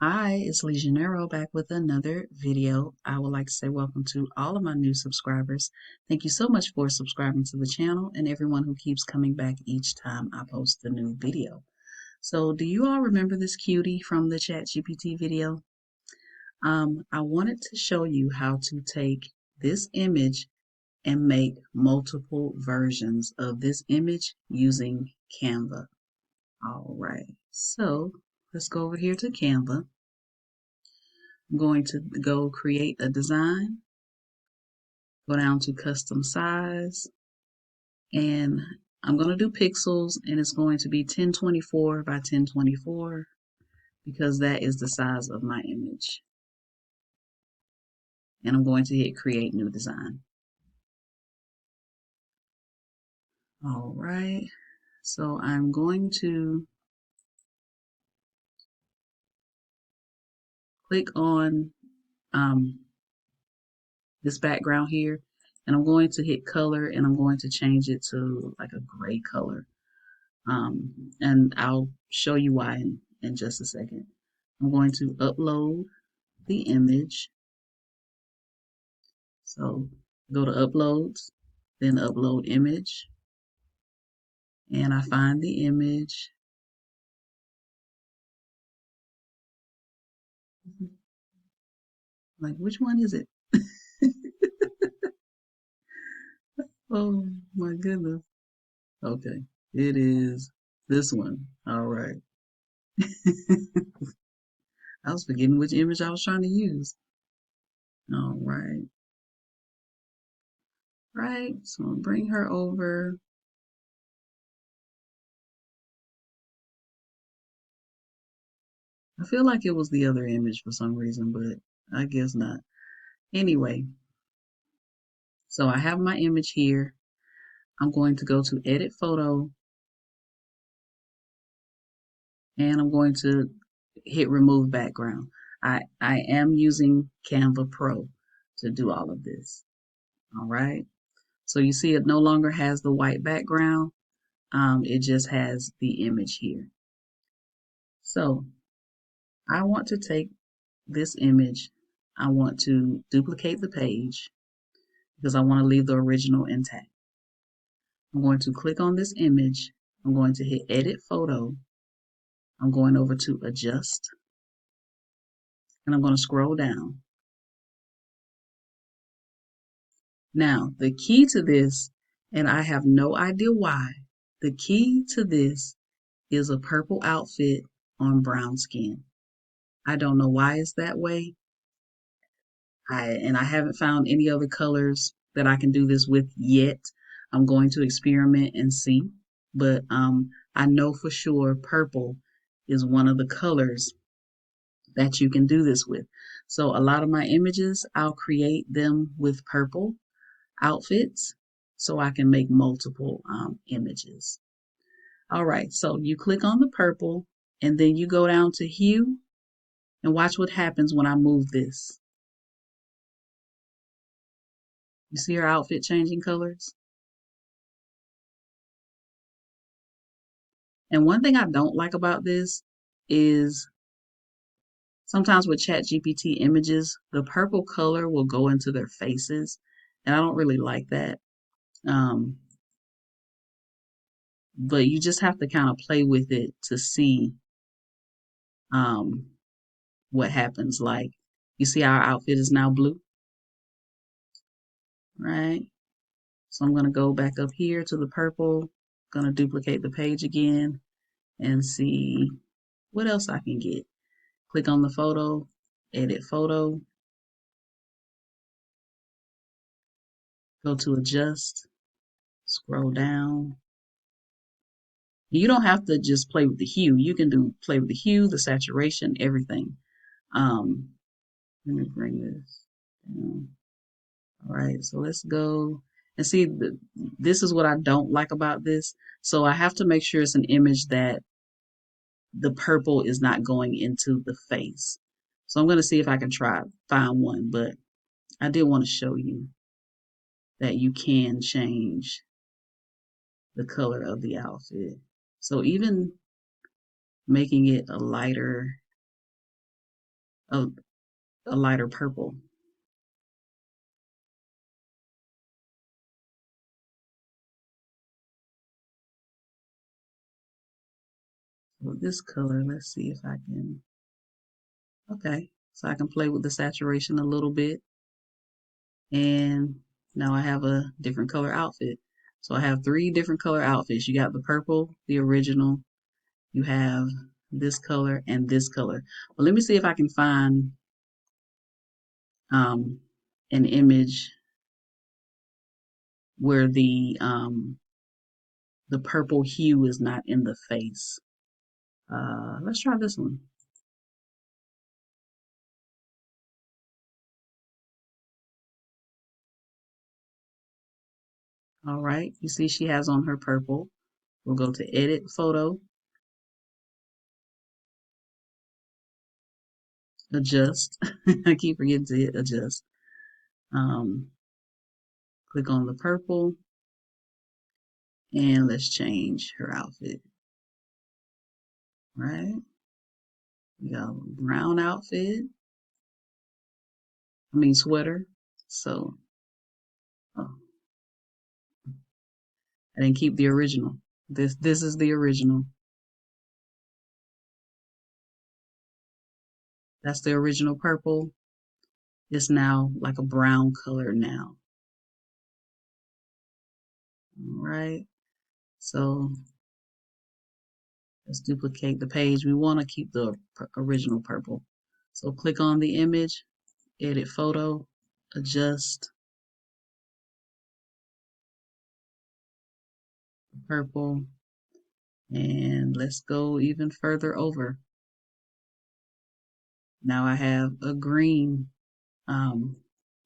Hi, it's Legionero back with another video. I would like to say welcome to all of my new subscribers. Thank you so much for subscribing to the channel and everyone who keeps coming back each time I post a new video. So do you all remember this cutie from the ChatGPT video? I wanted to show you how to take this image and make multiple versions of this image using Canva. All right, so let's go over here to Canva. I'm going to go create a design, go down to custom size, and I'm going to do pixels, and it's going to be 1024 by 1024 because that is the size of my image. And I'm going to hit create new design. All right, so I'm going to click on this background here, and I'm going to hit color, and I'm going to change it to like a gray color. And I'll show you why in just a second. I'm going to upload the image. So go to uploads, then upload image, and I find the image. Like, which one is it? Oh my goodness. Okay, it is this one. All right. I was forgetting which image I was trying to use. All right. Right. So I'll bring her over. I feel like it was the other image for some reason, but I guess not. Anyway, so I have my image here. I'm going to go to edit photo and I'm going to hit remove background. I am using Canva Pro to do all of this. All right. So you see it no longer has the white background. It just has the image here. So I want to take this image. I want to duplicate the page because I want to leave the original intact. I'm going to click on this image. I'm going to hit edit photo. I'm going over to adjust and I'm going to scroll down. Now, the key to this, and I have no idea why, the key to this is a purple outfit on brown skin. I don't know why it's that way. I haven't found any other colors that I can do this with yet. I'm going to experiment and see, but I know for sure purple is one of the colors that you can do this with. So a lot of my images, I'll create them with purple outfits so I can make multiple images. All right, so you click on the purple and then you go down to hue and watch what happens when I move this. You see her outfit changing colors? And one thing I don't like about this is sometimes with ChatGPT images, the purple color will go into their faces, and I don't really like that. Um, but you just have to kind of play with it to see um, what happens. Like, you see our outfit is now blue, right? So I'm going to go back up here to the purple, going to duplicate the page again and see what else I can get. Click on the photo, edit photo, go to adjust, scroll down. You don't have to just play with the hue. You can do play with the hue, the saturation, everything. Um, Let me bring this down. All right, so let's go and see. This is what I don't like about this. So I have to make sure it's an image that the purple is not going into the face. So I'm going to see if I can try find one, but I did want to show you that you can change the color of the outfit. So even making it a lighter a, a lighter purple. So this color, let's see if I can, okay. So I can play with the saturation a little bit. And now I have a different color outfit. So I have three different color outfits. You got the purple, the original, you have this color and this color. But let me see if I can find um, an image where the purple hue is not in the face. Let's try this one. All right, you see she has on her purple. We'll go to edit photo, adjust. I keep forgetting to hit adjust. Um, Click on the purple and let's change her outfit. Right? We got a brown outfit. I mean sweater. So oh, I didn't keep the original. This is the original. That's the original purple. It's now like a brown color now. All right. So let's duplicate the page. We want to keep the original purple. So click on the image, edit photo, adjust purple, and let's go even further over. Now I have a green um,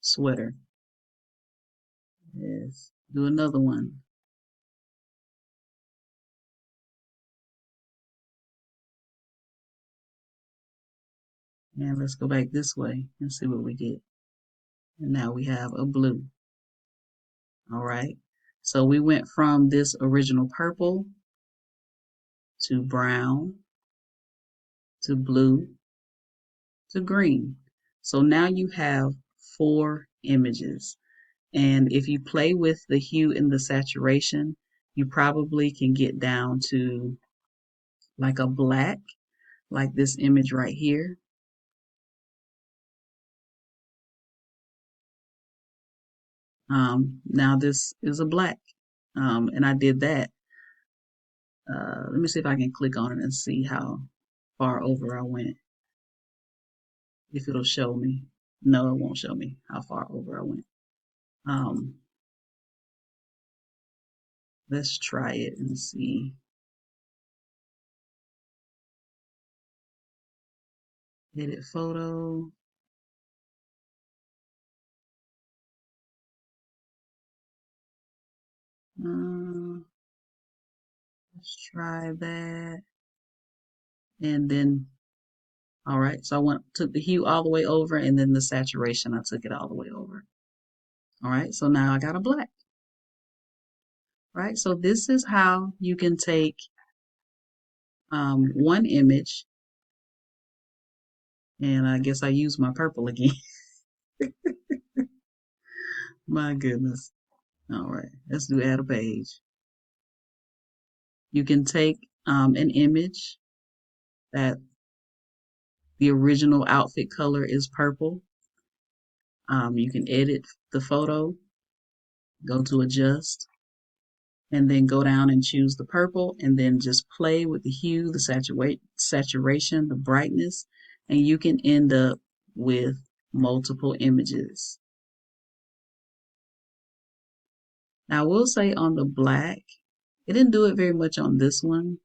sweater. Yes. Do another one. And let's go back this way and see what we get. And now we have a blue. All right. So we went from this original purple to brown to blue to green. So now you have four images. And if you play with the hue and the saturation, you probably can get down to like a black, like this image right here. Now this is a black. And I did that. Let me see if I can click on it and see how far over I went. If it'll show me. No, it won't show me how far over I went. Um, let's try it and see. Edit photo. Uh, let's try that. And then, all right. So took the hue all the way over, and then the saturation, I took it all the way over. All right. So now I got a black. Right. So this is how you can take one image, and I guess I used my purple again. My goodness. All right. Let's do add a page. You can take an image that the original outfit color is purple. You can edit the photo, go to adjust, and then go down and choose the purple, and then just play with the hue, the saturation, the brightness, and you can end up with multiple images. Now, I will say on the black, it didn't do it very much on this one,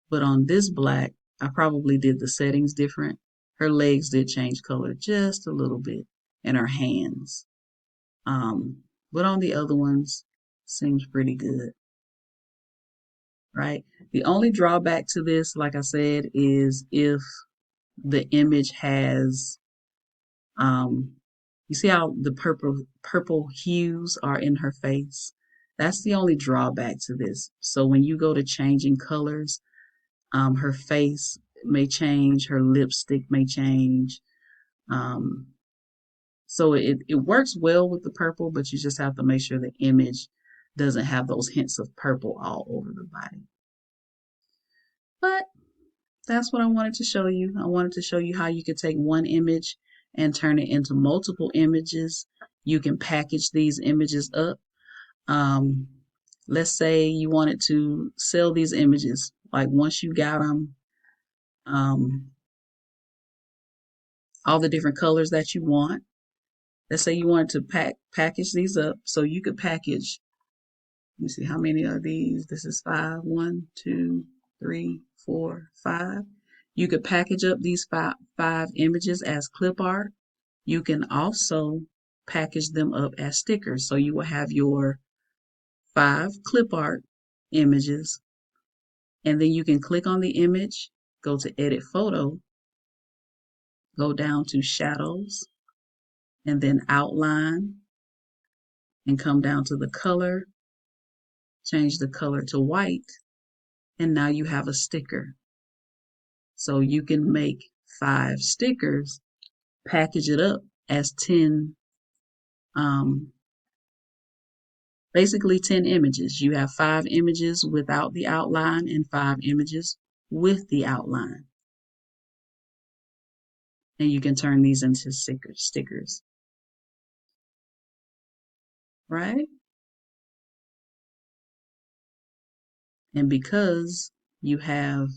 but on this black, I probably did the settings different. Her legs did change color just a little bit, and her hands. But on the other ones, seems pretty good, right? The only drawback to this, like I said, is if the image has, um, you see how the purple hues are in her face? That's the only drawback to this. So when you go to changing colors, her face, may change, her lipstick may change. So it works well with the purple, but you just have to make sure the image doesn't have those hints of purple all over the body. But that's what I wanted to show you. I wanted to show you how you could take one image and turn it into multiple images. You can package these images up. Um, let's say you wanted to sell these images. Like once you got them, all the different colors that you want. Let's say you wanted to package these up. So you could package, let me see, how many are these? This is 5. 1, 2, 3, 4, 5. You could package up these five images as clip art. You can also package them up as stickers. So you will have your 5 clip art images, and then you can click on the image, go to edit photo, go down to shadows, and then outline, and come down to the color, change the color to white, and now you have a sticker. So you can make 5 stickers, package it up as 10, basically 10 images. You have 5 images without the outline and 5 images with the outline. And you can turn these into stickers, right? And because you have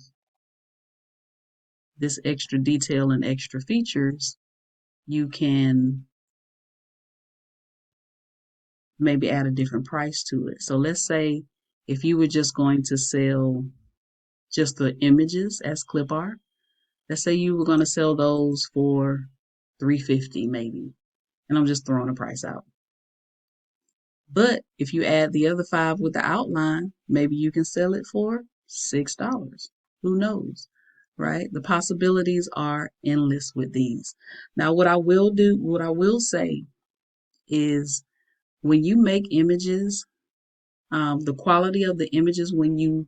this extra detail and extra features, you can maybe add a different price to it. So let's say if you were just going to sell just the images as clip art, let's say you were going to sell those for $3.50 maybe, and I'm just throwing a price out. But if you add the other 5 with the outline, maybe you can sell it for $6. Who knows, right? The possibilities are endless with these. Now, what I will say is when you make images, the quality of the images when you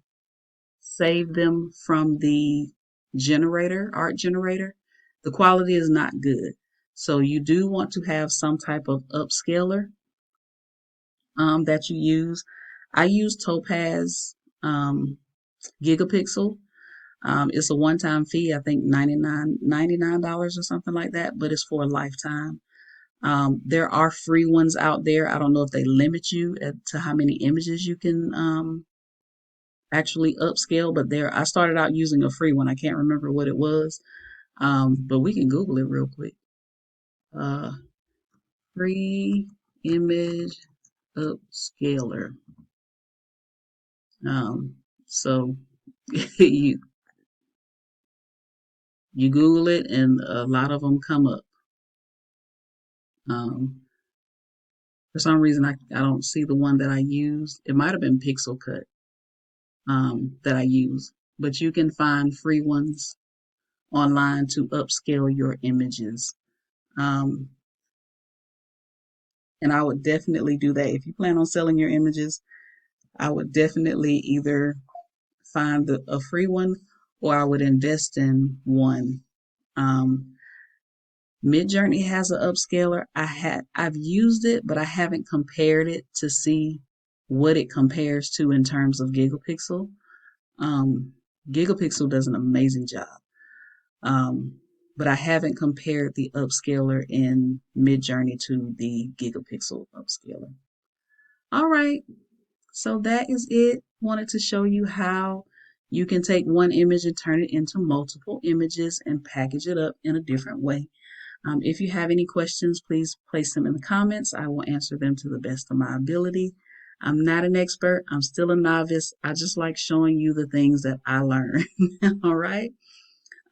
save them from the art generator, the quality is not good. So you do want to have some type of upscaler that you use. I use Topaz Gigapixel. It's a one-time fee, I think $99 or something like that, but it's for a lifetime. There are free ones out there. I don't know if they limit you to how many images you can actually upscale, but I started out using a free one. I can't remember what it was, but we can Google it real quick. Free image upscaler. So you Google it, and a lot of them come up. For some reason, I don't see the one that I used. It might have been Pixel Cut that I use, but you can find free ones online to upscale your images. And I would definitely do that. If you plan on selling your images, I would definitely either find a free one, or I would invest in one. Midjourney has an upscaler. I've used it, but I haven't compared it to see what it compares to in terms of Gigapixel. Gigapixel does an amazing job. But I haven't compared the upscaler in Midjourney to the Gigapixel upscaler. All right, so that is it. Wanted to show you how you can take one image and turn it into multiple images and package it up in a different way. If you have any questions, please place them in the comments. I will answer them to the best of my ability. I'm not an expert. I'm still a novice. I just like showing you the things that I learn. All right.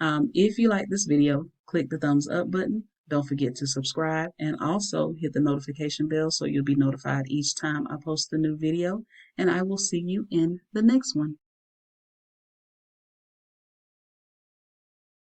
If you like this video, click the thumbs up button. Don't forget to subscribe, and also hit the notification bell so you'll be notified each time I post a new video. And I will see you in the next one.